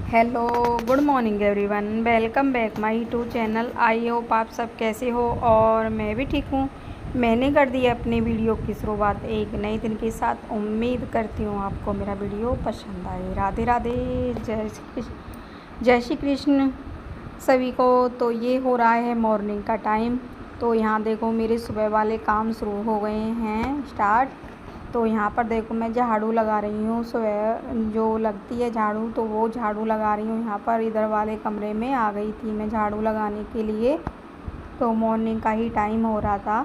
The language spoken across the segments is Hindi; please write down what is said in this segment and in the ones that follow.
Hello, good morning everyone. Welcome back my YouTube channel. I hope आप सब कैसे हो और मैं भी ठीक हूँ। मैंने कर दी अपनी वीडियो की शुरुआत एक नए दिन के साथ। उम्मीद करती हूँ आपको मेरा वीडियो पसंद आए। राधे राधे, जय श्री कृष्ण सभी को। तो ये हो रहा है मॉर्निंग का टाइम। तो यहाँ देखो मेरे सुबह वाले काम शुरू हो गए हैं स्टार्ट। तो यहाँ पर देखो मैं झाड़ू लगा रही हूँ। सुबह जो लगती है झाड़ू, तो वो झाड़ू लगा रही हूँ। यहाँ पर इधर वाले कमरे में आ गई थी मैं झाड़ू लगाने के लिए। तो मॉर्निंग का ही टाइम हो रहा था,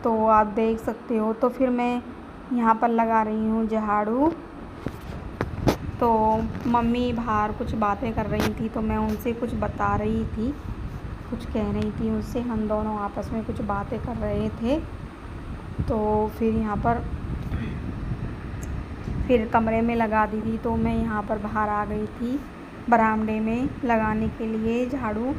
तो आप देख सकते हो। तो फिर मैं यहाँ पर लगा रही हूँ झाड़ू। तो मम्मी बाहर कुछ बातें कर रही थी, तो मैं उनसे कुछ बता रही थी, कुछ कह रही थी उससे। हम दोनों आपस में कुछ बातें कर रहे थे। तो फिर यहाँ पर फिर कमरे में लगा दी थी। तो मैं यहाँ पर बाहर आ गई थी बरामदे में लगाने के लिए झाड़ू।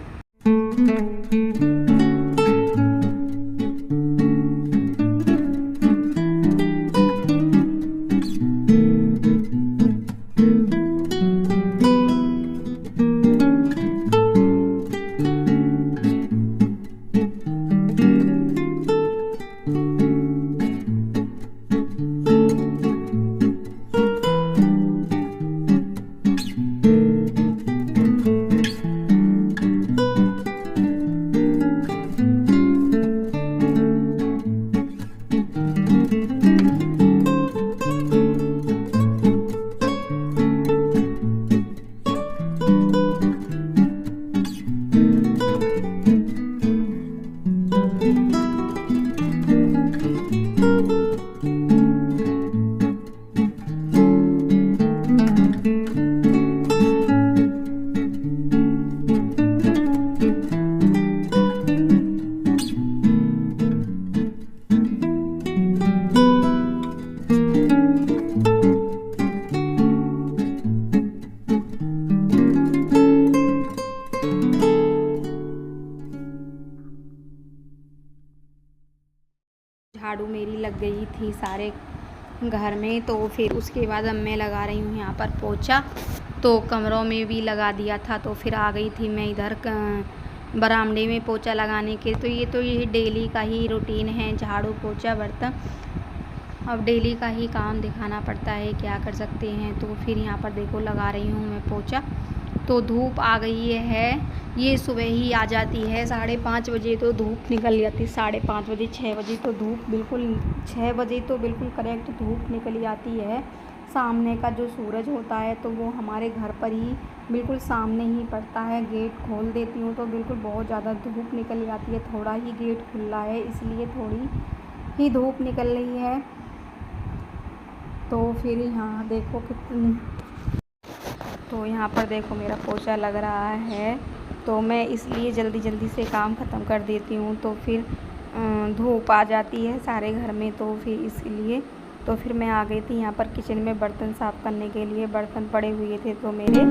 झाड़ू मेरी लग गई थी सारे घर में। तो फिर उसके बाद अब मैं लगा रही हूँ यहाँ पर पोछा। तो कमरों में भी लगा दिया था। तो फिर आ गई थी मैं इधर बरामदे में पोछा लगाने के। तो ये डेली का ही रूटीन है, झाड़ू पोछा बर्तन। अब डेली का ही काम दिखाना पड़ता है, क्या कर सकते हैं। तो फिर यहाँ पर देखो लगा रही हूँ मैं पोछा। तो धूप आ गई है, ये सुबह ही आ जाती है 5:30 बजे। तो धूप निकल जाती है 5:30 बजे, 6 बजे तो धूप बिल्कुल, 6 बजे तो बिल्कुल करेक्ट धूप निकल जाती है। सामने का जो सूरज होता है तो वो हमारे घर पर ही बिल्कुल सामने ही पड़ता है। गेट खोल देती हूँ तो बिल्कुल बहुत ज़्यादा धूप निकल जाती है। थोड़ा ही गेट खुला है इसलिए थोड़ी ही धूप निकल रही है। तो फिर यहाँ देखो कितनी, तो यहाँ पर देखो मेरा पोछा लग रहा है। तो मैं इसलिए जल्दी जल्दी से काम ख़त्म कर देती हूँ। तो फिर धूप आ जाती है सारे घर में, तो फिर इसलिए तो फिर मैं आ गई थी यहाँ पर किचन में बर्तन साफ़ करने के लिए। बर्तन पड़े हुए थे तो मेरे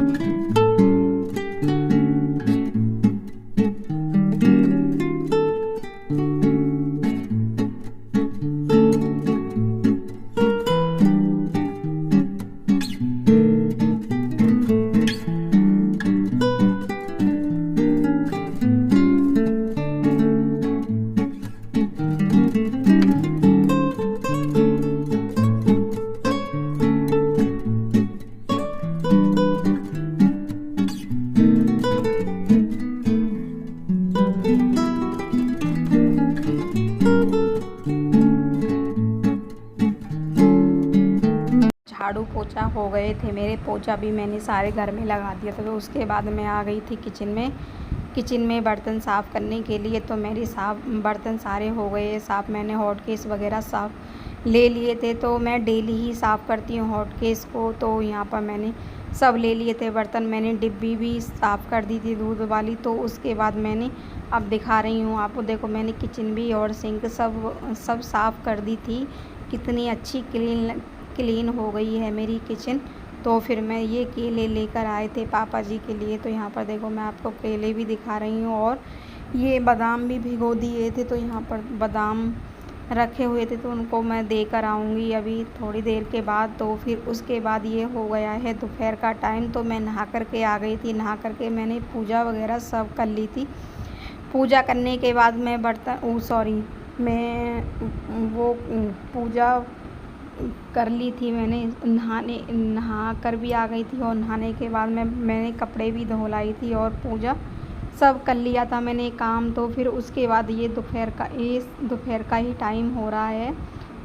झाड़ू पोछा हो गए थे मेरे। पोछा भी मैंने सारे घर में लगा दिया था। तो उसके बाद मैं आ गई थी किचन में बर्तन साफ़ करने के लिए। तो मेरे बर्तन सारे हो गए साफ़। मैंने हॉट केस वगैरह साफ़ ले लिए थे। तो मैं डेली ही साफ़ करती हूँ हॉट केस को। तो यहाँ पर मैंने सब ले लिए थे बर्तन। मैंने डिब्बी भी साफ़ कर दी थी दूध वाली। तो उसके बाद मैंने अब दिखा रही हूँ आपको। देखो मैंने किचन भी और सिंक सब साफ़ कर दी थी। कितनी अच्छी क्लीन हो गई है मेरी किचन। तो फिर मैं ये केले लेकर आए थे पापा जी के लिए। तो यहाँ पर देखो मैं आपको केले भी दिखा रही हूँ और ये बादाम भी भिगो दिए थे। तो यहाँ पर बादाम रखे हुए थे तो उनको मैं देकर आऊँगी अभी थोड़ी देर के बाद। तो फिर उसके बाद ये हो गया है दोपहर का टाइम, तो मैं नहा कर के आ गई थी। नहा कर के मैंने पूजा वगैरह सब कर ली थी। पूजा करने के बाद मैं पूजा कर ली थी मैंने, नहा कर भी आ गई थी और नहाने के बाद मैंने कपड़े भी धो लाई थी और पूजा सब कर लिया था मैंने काम। तो फिर उसके बाद ये दोपहर का ही टाइम हो रहा है।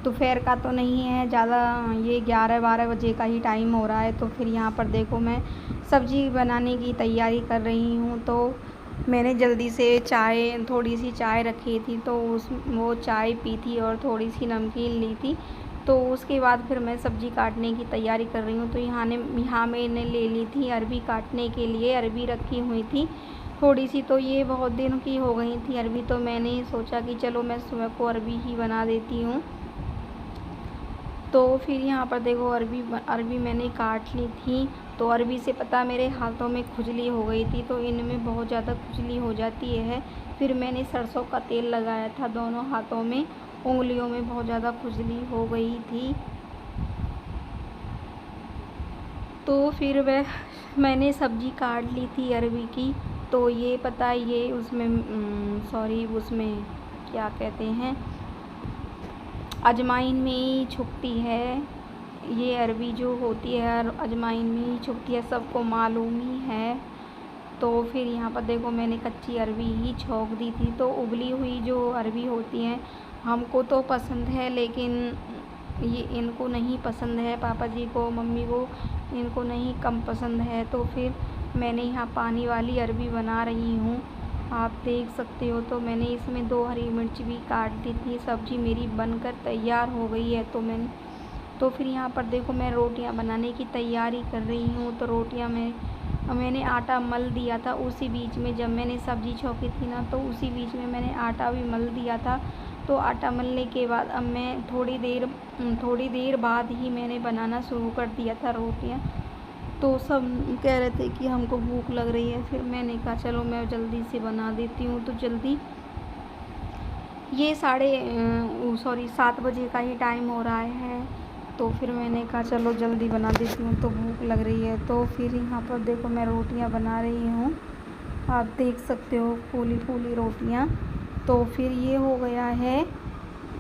दोपहर का तो नहीं है ज़्यादा, ये 11-12 बजे का ही टाइम हो रहा है। तो फिर यहाँ पर देखो मैं सब्ज़ी बनाने की तैयारी कर रही हूँ। तो मैंने जल्दी से थोड़ी सी चाय रखी थी, तो वो चाय पी थी और थोड़ी सी नमकीन ली थी। तो उसके बाद फिर मैं सब्ज़ी काटने की तैयारी कर रही हूँ। तो यहाँ मैंने ले ली थी अरबी काटने के लिए, अरबी रखी हुई थी थोड़ी सी। तो ये बहुत दिन की हो गई थी अरबी, तो मैंने सोचा कि चलो मैं सुबह को अरबी ही बना देती हूँ। तो फिर यहाँ पर देखो अरबी मैंने काट ली थी। तो अरबी से पता मेरे हाथों में खुजली हो गई थी, तो इनमें बहुत ज़्यादा खुजली हो जाती है। फिर मैंने सरसों का तेल लगाया था दोनों हाथों में, उंगलियों में बहुत ज़्यादा खुजली हो गई थी। तो फिर मैंने सब्ज़ी काट ली थी अरबी की। तो ये उसमें क्या कहते हैं, अजवाइन में ही छुपती है ये अरबी जो होती है, अजवाइन में ही छुपती है, सबको मालूम ही है। तो फिर यहाँ पर देखो मैंने कच्ची अरबी ही छौंक दी थी। तो उबली हुई जो अरबी होती है हमको तो पसंद है, लेकिन ये इनको नहीं पसंद है, पापा जी को, मम्मी को, इनको नहीं कम पसंद है। तो फिर मैंने यहाँ पानी वाली अरबी बना रही हूँ, आप देख सकते हो। तो मैंने इसमें 2 हरी मिर्च भी काट दी थी। सब्ज़ी मेरी बनकर तैयार हो गई है। तो फिर यहाँ पर देखो मैं रोटियाँ बनाने की तैयारी कर रही हूँ। तो रोटियाँ मैंने आटा मल दिया था उसी बीच में, जब मैंने सब्ज़ी छौंकी थी ना, तो उसी बीच में मैंने आटा भी मल दिया था। तो आटा मलने के बाद अब मैं थोड़ी देर बाद ही मैंने बनाना शुरू कर दिया था रोटियाँ। तो सब कह रहे थे कि हमको भूख लग रही है, फिर मैंने कहा चलो मैं जल्दी से बना देती हूँ। तो जल्दी ये 7 बजे का ही टाइम हो रहा है। तो फिर मैंने कहा चलो जल्दी बना देती हूँ, तो भूख लग रही है। तो फिर यहाँ पर देखो मैं रोटियाँ बना रही हूँ, आप देख सकते हो, फूली फूली रोटियाँ। तो फिर ये हो गया है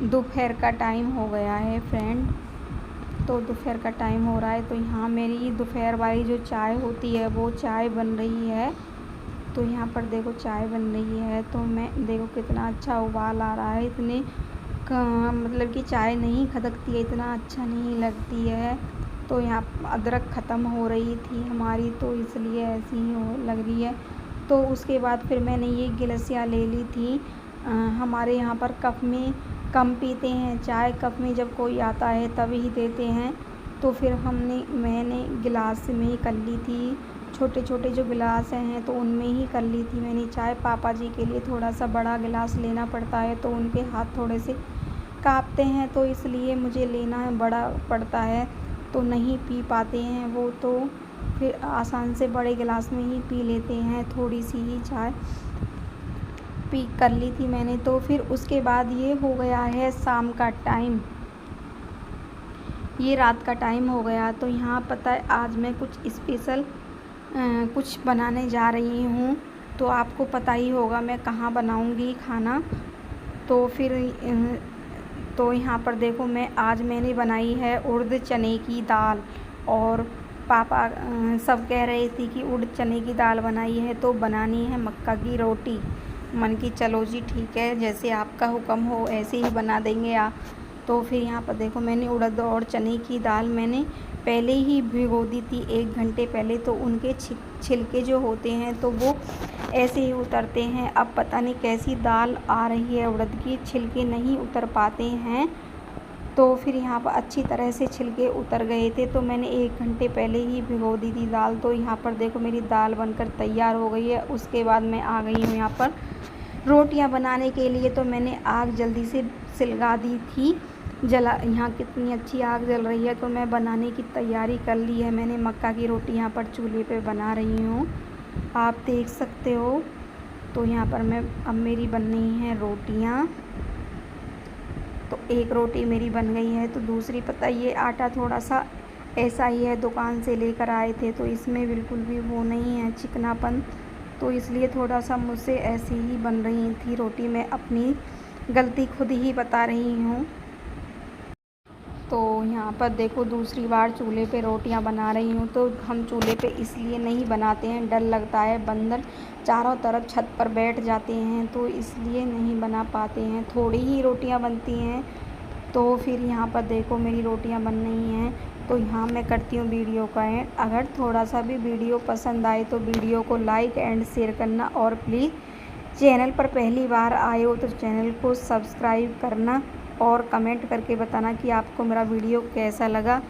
दोपहर का टाइम हो गया है फ्रेंड। तो दोपहर का टाइम हो रहा है। तो यहाँ मेरी दोपहर वाली जो चाय होती है वो चाय बन रही है। तो यहाँ पर देखो चाय बन रही है। तो मैं देखो कितना अच्छा उबाल आ रहा है, मतलब कि चाय नहीं खदकती है, इतना अच्छा नहीं लगती है। तो यहाँ अदरक ख़त्म हो रही थी हमारी, तो इसलिए ऐसी ही लग रही है। तो उसके बाद फिर मैंने ये गिलसियाँ ले ली थी। हमारे यहाँ पर कप में कम पीते हैं चाय, कप में जब कोई आता है तभी ही देते हैं। तो फिर मैंने गिलास में ही कर ली थी, छोटे छोटे जो गिलास हैं तो उनमें ही कर ली थी मैंने चाय। पापा जी के लिए थोड़ा सा बड़ा गिलास लेना पड़ता है, तो उनके हाथ थोड़े से काँपते हैं, तो इसलिए मुझे लेना बड़ा पड़ता है, तो नहीं पी पाते हैं वो। तो फिर आसान से बड़े गिलास में ही पी लेते हैं, थोड़ी सी ही चाय पी कर ली थी मैंने। तो फिर उसके बाद ये हो गया है शाम का टाइम, ये रात का टाइम हो गया। तो यहाँ पता है आज मैं कुछ स्पेशल कुछ बनाने जा रही हूँ। तो आपको पता ही होगा मैं कहाँ बनाऊँगी खाना। तो फिर तो यहाँ पर देखो मैंने बनाई है उड़द चने की दाल, और पापा सब कह रहे थे कि उड़द चने की दाल बनाई है तो बनानी है मक्का की रोटी। मन की चलो जी ठीक है, जैसे आपका हुक्म हो ऐसे ही बना देंगे आप। तो फिर यहाँ पर देखो मैंने उड़द और चने की दाल मैंने पहले ही भिगो दी थी 1 घंटे पहले। तो उनके छिलके जो होते हैं तो वो ऐसे ही उतरते हैं। अब पता नहीं कैसी दाल आ रही है उड़द की, छिलके नहीं उतर पाते हैं। तो फिर यहाँ पर अच्छी तरह से छिलके उतर गए थे, तो मैंने 1 घंटे पहले ही भिगो दी थी दाल। तो यहाँ पर देखो मेरी दाल बनकर तैयार हो गई है। उसके बाद मैं आ गई हूँ यहाँ पर रोटियाँ बनाने के लिए। तो मैंने आग जल्दी से सिलगा दी थी, यहाँ कितनी अच्छी आग जल रही है। तो मैं बनाने की तैयारी कर ली है मैंने, मक्का की रोटी यहाँ पर चूल्हे पे बना रही हूँ, आप देख सकते हो। तो यहाँ पर अब मेरी बन रही हैं रोटियाँ। तो एक रोटी मेरी बन गई है तो दूसरी, पता ये आटा थोड़ा सा ऐसा ही है, दुकान से लेकर आए थे तो इसमें बिल्कुल भी वो नहीं है चिकनापन, तो इसलिए थोड़ा सा मुझसे ऐसी ही बन रही थी रोटी। मैं अपनी गलती खुद ही बता रही हूँ। तो यहाँ पर देखो दूसरी बार चूल्हे पे रोटियाँ बना रही हूँ। तो हम चूल्हे पे इसलिए नहीं बनाते हैं, डर लगता है, बंदर चारों तरफ छत पर बैठ जाते हैं, तो इसलिए नहीं बना पाते हैं, थोड़ी ही रोटियाँ बनती हैं। तो फिर यहाँ पर देखो मेरी रोटियाँ बन रही हैं। तो यहाँ मैं करती हूँ वीडियो का एंड। अगर थोड़ा सा भी वीडियो पसंद आए तो वीडियो को लाइक एंड शेयर करना, और प्लीज़ चैनल पर पहली बार आए हो तो चैनल को सब्सक्राइब करना, और कमेंट करके बताना कि आपको मेरा वीडियो कैसा लगा।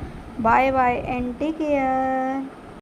Bye bye and take care.